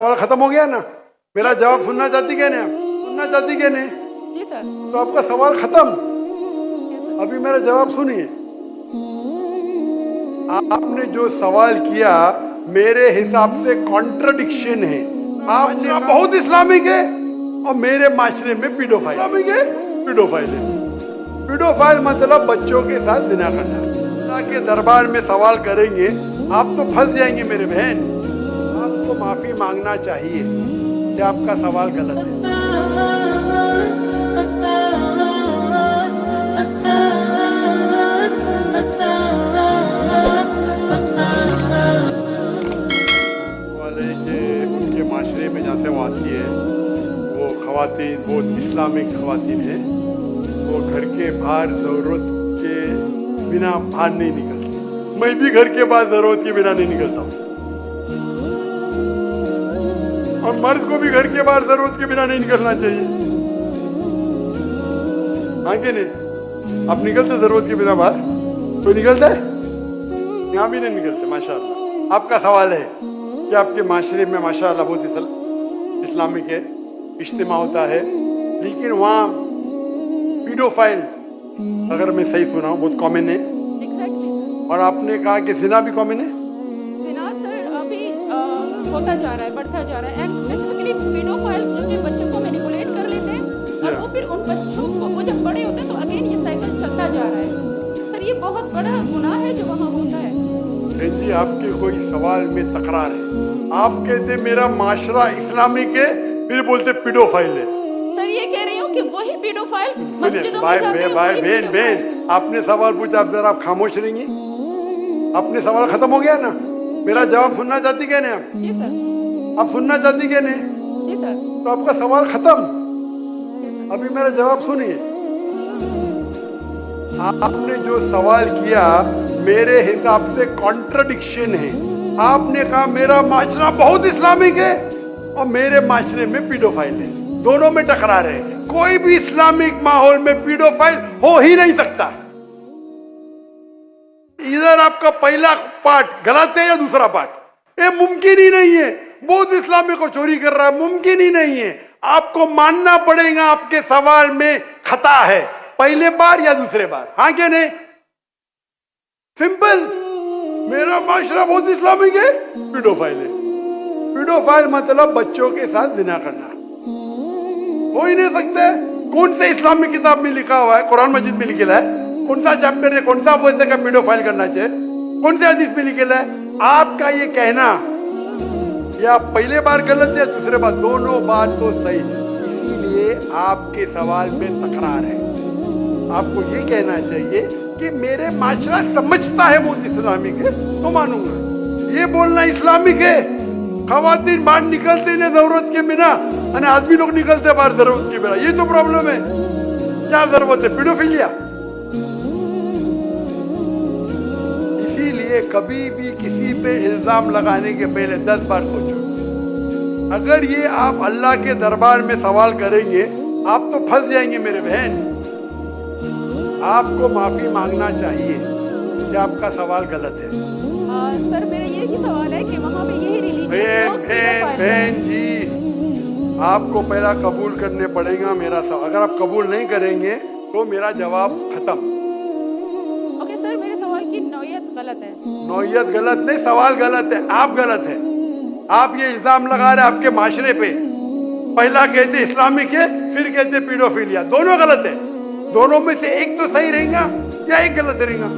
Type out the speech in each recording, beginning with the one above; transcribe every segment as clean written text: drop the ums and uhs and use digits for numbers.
सवाल खत्म हो गया ना? मेरा जवाब सुनना चाहती क्या नहीं? आप सुनना चाहती क्या नहीं? जी सर। तो आपका सवाल खत्म। अभी मेरा जवाब सुनिए। आपने जो सवाल किया मेरे हिसाब से कॉन्ट्रडिक्शन है। आप बहुत इस्लामिक है और मेरे माशरे में पीडोफाइल इस्लामिक है, पीडोफाइल है। पीडोफाइल मतलब बच्चों के साथ जिना करना। अल्लाह के दरबार में सवाल करेंगे आप तो फंस जाएंगे मेरे बहन। आपको माफी मांगना चाहिए कि आपका सवाल गलत है। वाले के उनके माशरे में जहाँ से वो आती है वो खवातीन बहुत इस्लामिक खवातीन है। वो घर के बाहर जरूरत के बिना बाहर नहीं निकलती। मैं भी घर के बाहर जरूरत के बिना नहीं निकलता हूँ और मर्द को भी घर के बाहर जरूरत के बिना नहीं निकलना चाहिए। आगे नहीं आप निकलते जरूरत के बिना बाहर? कोई निकलता है? यहाँ भी नहीं निकलते माशाअल्लाह। आपका सवाल है कि आपके माशरे में माशाअल्लाह बहुत इस्लामिक है, इज्तिमा होता है, लेकिन वहाँ पीडोफाइल अगर मैं सही सुना हूँ बहुत कॉमन है। एग्जैक्टली। और आपने कहा कि जिना भी कॉमन है। जिना सर अभी होता जा रहा है, बढ़ता जा रहा है। एंड स्पेसिफिकली पेडोफाइल जो कि बच्चों को मैनिपुलेट कर लेते हैं और वो फिर उन बच्चों को वो जब बड़े होते हैं तो अगेन ये साइकिल चलता जा रहा है। सर ये बहुत बड़ा गुनाह है जो वहाँ होता है। जी आपके कोई सवाल में तकरार है। आप कहते मेरा माशरा इस्लामिक है, फिर बोलते पीडोफाइल है। सर ये कह रही हूँ कि वही पेडोफाइल मस्जिदों भाई में जाते हैं, भाई वही बहन पेडोफाइल। बहन आपने सवाल पूछा, अब जरा आप खामोश रहेंगी? अपने सवाल खत्म हो गया ना? मेरा जवाब सुनना चाहती क्या नहीं आप? जी सर। आप सुनना चाहती क्या नहीं? जी सर। तो आपका सवाल खत्म। अभी मेरा जवाब सुनिए। आपने जो सवाल किया मेरे हिसाब से कॉन्ट्रडिक्शन है। आपने कहा मेरा माशरा बहुत इस्लामिक है और मेरे माशरे में पीडोफाइल है। दोनों में टकरार है। कोई भी इस्लामिक माहौल में पीडोफाइल हो ही नहीं सकता। इधर आपका पहला पार्ट गलत है या दूसरा पार्ट? ये मुमकिन ही नहीं है। बहुत इस्लामिक को चोरी कर रहा है, मुमकिन ही नहीं है। आपको मानना पड़ेगा आपके सवाल में खता है, पहले बार या दूसरे बार। हाँ क्या नहीं? सिंपल। मेरा माशरा बहुत इस्लामिक है, पीडोफाइल है। पीडोफाइल मतलब बच्चों के साथ जिना करना। हो ही नहीं सकता है। कौन से इस्लामिक किताब में लिखा हुआ है? कुरान मजीद में लिखा है? कौन सा चैप्टर है? कौन सा बोलते का पीडोफाइल करना चाहिए? कौन से हदीस में लिखा है? आपका ये कहना या पहले बार गलत है दूसरे बार, दोनों बात तो सही। इसीलिए आपके सवाल में तकरार है। आपको ये कहना चाहिए कि मेरे माशरा समझता है बहुत इस्लामिक है तो मानूंगा। ये बोलना इस्लामिक है खवातीन बाहर निकलते नहीं जरूरत के बिना और आदमी लोग निकलते बाहर जरूरत के बिना, ये तो प्रॉब्लम है। क्या जरूरत है? पीडोफिलिया। इसीलिए कभी भी किसी पे इल्जाम लगाने के पहले 10 बार सोचो। अगर ये आप अल्लाह के दरबार में सवाल करेंगे आप तो फंस जाएंगे मेरे बहन। आपको माफी मांगना चाहिए कि आपका सवाल गलत है। सर मेरा यही सवाल है कि वहाँ पे यही बहन जी आपको पहला कबूल करने पड़ेगा मेरा सवाल। अगर आप कबूल नहीं करेंगे तो मेरा जवाब खत्म। ओके सर, मेरे सवाल की नौयत गलत है। नौयत गलत नहीं, सवाल गलत है। आप गलत है। आप ये इल्जाम लगा रहे आपके माशरे पे। पहला कहते इस्लामिक है, फिर कहते पीडोफिलिया। दोनों गलत है। दोनों में से एक तो सही रहेगा या एक गलत रहेगा।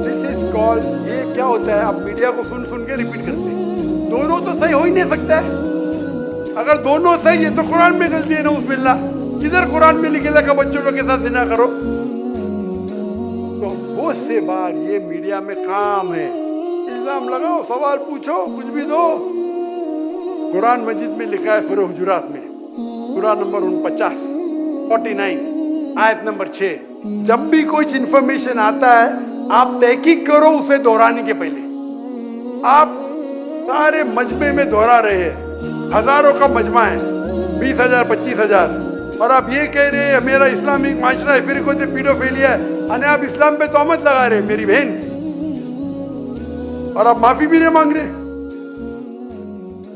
दिस इज कॉल्ड, ये क्या होता है? आप मीडिया को सुन सुन के रिपीट करते हैं। दोनों तो सही हो ही नहीं सकता है। अगर दोनों सही है तो कुरान में गलती है ना उस बिल्ला। किधर कुरान में लिखेगा कि बच्चों लोग के साथ जिना करो? तो बहुत से बार ये मीडिया में काम है। इल्जाम लगाओ, सवाल पूछो, कुछ भी दो। कुरान मजीद में लिखा है सूरह हुजुरात में, सूरह नंबर 49 आयत नंबर 6, जब भी कोई इंफॉर्मेशन आता है आप तहकीक करो उसे दोहराने के पहले। आप सारे मजमे में दोहरा रहे हैं, हजारों का मजमा है, 20,000 25,000, और आप ये कह रहे हैं मेरा इस्लामिक माशरा है, फिर कोई पीडोफिलिया है, और आप इस्लाम पे तोहमत लगा रहे मेरी बहन, और आप माफी भी नहीं मांग रहे।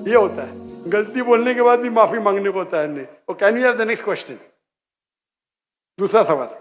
ये होता है, गलती बोलने के बाद भी माफी मांगने को तैयार नहीं। Can you have the next question? दूसरा सवाल।